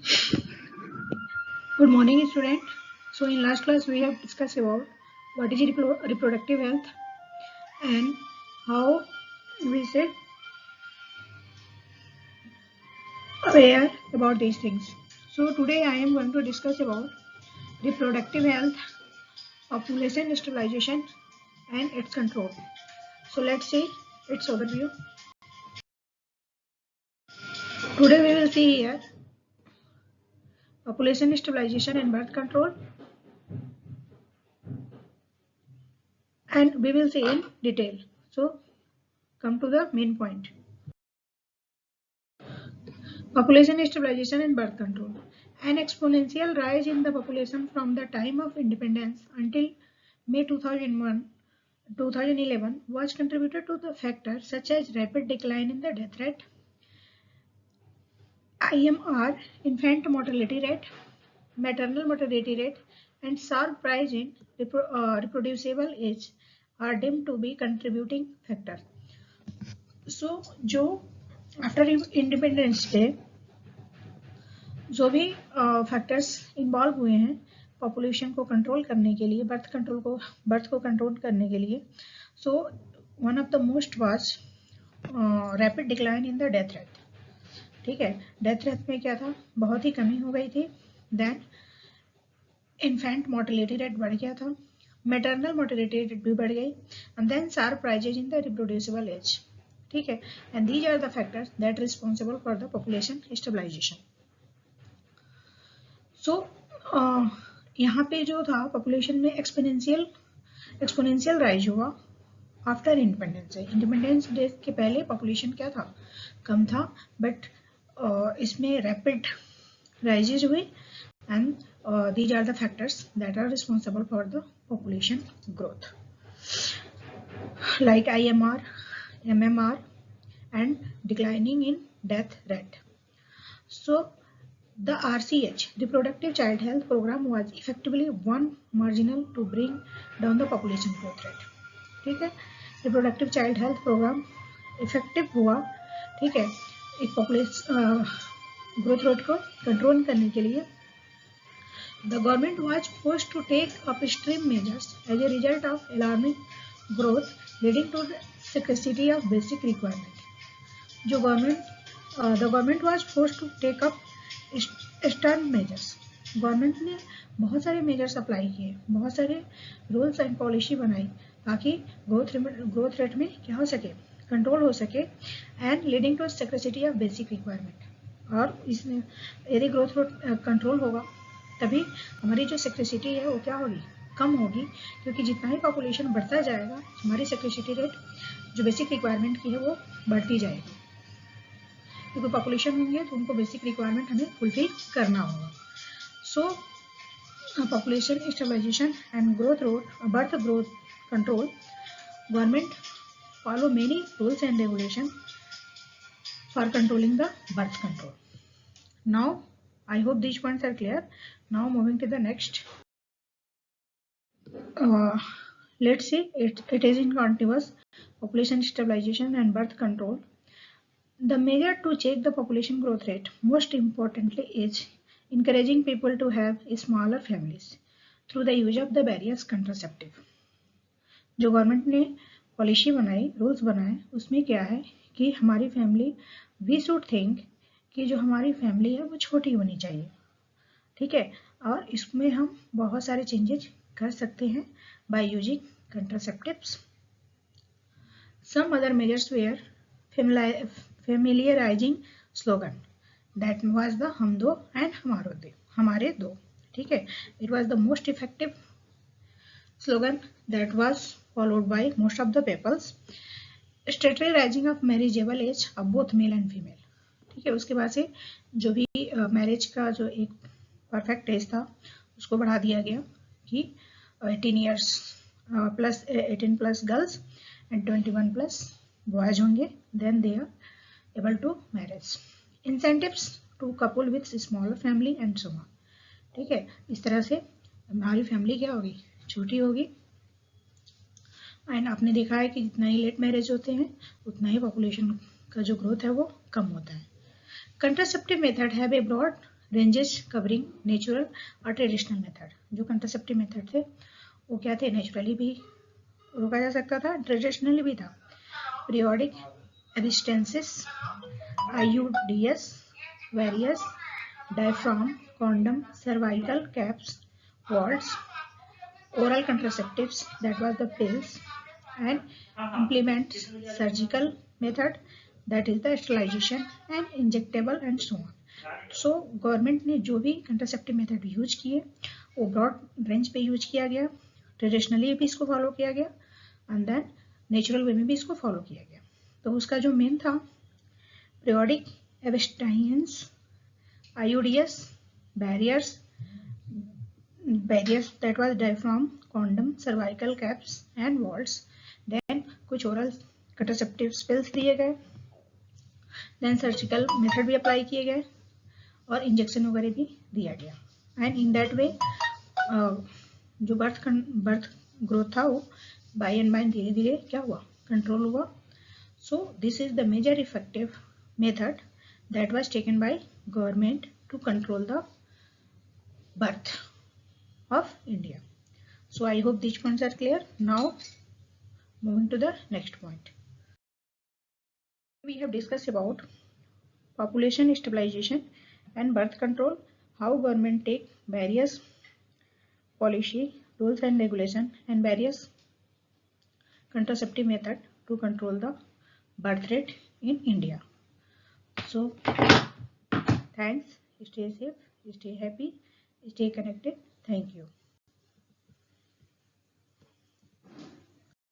Good morning, student. So in last class we have discussed about what is reproductive health and how we should aware about these things. So today I am going to discuss about reproductive health, population stabilization and its control. So let's see its overview. Today we will see here population stabilization and birth control, and we will see in detail. So come to the main point. Population stabilization and birth control. An exponential rise in the population from the time of independence until May 2011 was contributed to the factors such as rapid decline in the death rate, IMR, infant mortality rate, maternal mortality rate, and sharp rise in reproducible age are deemed to be contributing factors. So, जो after independence day जो भी factors involve हुए हैं population को control करने के लिए, birth को कंट्रोल करने के लिए, so one of the most was rapid decline in the death rate. ठीक है, डेथ रेट में क्या था, बहुत ही कमी हो गई थी. देन इन्फेंट मोर्टेलिटी रेट बढ़ गया था, मैटरनल मोर्टेलिटी रेट भी बढ़ गई, and then sharp rises in the reproducible age. ठीक है, and these are the factors that responsible for the population stabilisation. So यहाँ पे जो था पॉपुलेशन में एक्सपोनेंशियल राइज हुआ आफ्टर इंडिपेंडेंस. इंडिपेंडेंस डे के पहले पॉपुलेशन क्या था, कम था, बट इसमें रैपिड राइजेज हुए, and these are the factors that are responsible for the population growth, like IMR, MMR and declining in death rate. So the RCH, Reproductive Child Health Program, was effectively one marginal to bring down the population growth rate. ठीक है, reproductive child health programme effective हुआ. ठीक है, एक population growth rate को control करने के लिए the government was forced to take upstream measures as a result of alarming growth leading to the scarcity of basic requirement. जो the government was forced to take up stern measures. Government ने बहुत सारे measures apply किए, बहुत सारे rules and policy बनाई ताकि growth rate में क्या हो सके, कंट्रोल हो सके, and leading to scarcity of basic requirement. और इसमें यदि ग्रोथ रेट कंट्रोल होगा तभी हमारी जो स्कैर्सिटी है वो क्या होगी, कम होगी, क्योंकि जितना ही पॉपुलेशन बढ़ता जाएगा हमारी स्कैर्सिटी रेट जो बेसिक रिक्वायरमेंट की है वो बढ़ती जाएगी, क्योंकि पॉपुलेशन होंगे तो उनको बेसिक रिक्वायरमेंट हमें फुलफिल करना होगा. So population stabilisation and birth growth control, government follow many rules and regulations for controlling the birth control. Now I hope these points are clear. Now moving to the next, let's see it is in continuous population stabilization and birth control. The measure to check the population growth rate most importantly is encouraging people to have smaller families through the use of the various contraceptive. जो government ने policy बनाई, rules बनाए, उसमें क्या है कि हमारी family, we should think कि जो हमारी फैमिली है वो छोटी होनी चाहिए. ठीक है, और इसमें हम बहुत सारे चेंजेस कर सकते हैं by using contraceptives. Some other measures where familiarizing slogan that was the हम दो and हमारे दो. ठीक है, it was the most effective slogan that was followed by most of the peoples. Statutory rising of marriageable age of both male and female. ठीक है, उसके बाद से जो भी मैरिज का जो एक परफेक्ट एज था उसको बढ़ा दिया गया कि 18 plus girls and 21 plus boys होंगे, then they are able to marriage. Incentives to couple with smaller family and so on. ठीक है, इस तरह से हमारी फैमिली क्या होगी, छोटी होगी, एंड आपने देखा है कि जितना ही लेट मैरिज होते हैं उतना ही पॉपुलेशन का जो ग्रोथ है वो कम होता है. Contraceptive method have a broad ranges covering natural और ट्रेडिशनल मेथड। जो कंट्रासेप्टिव मेथड थे वो क्या थे, नेचुरली भी रोका जा सकता था, ट्रेडिशनली भी था। Periodic abstinences, IUDs, various diaphragm, condom, cervical caps, walls, oral contraceptives, that was the pills, and implements surgical method, that is the sterilization, and injectable and so on. So government ने जो भी contraceptive method use किए वो broad range पे use किया गया, traditionally भी इसको फॉलो किया गया एंड देन नेचुरल वे में भी इसको फॉलो किया गया। तो उसका जो मेन था periodic abstinence, IUDs, barriers that was diaphragm, condom, cervical caps and vaults. Then कुछ oral contraceptive pills दिए गए, then surgical method भी अप्लाई किए गए और इंजेक्शन वगैरह भी दिया गया। एंड इन दैट वे जो बर्थ ग्रोथ था वो बाय एंड बाय धीरे धीरे क्या हुआ, कंट्रोल हुआ। So this is the major effective method that was taken by government to control the birth of India. So I hope these points are clear. Now moving to the next point. We have discussed about population stabilization and birth control, how government take various policy, rules and regulation and various contraceptive method to control the birth rate in India. So thanks, stay safe, stay happy, stay connected. Thank you.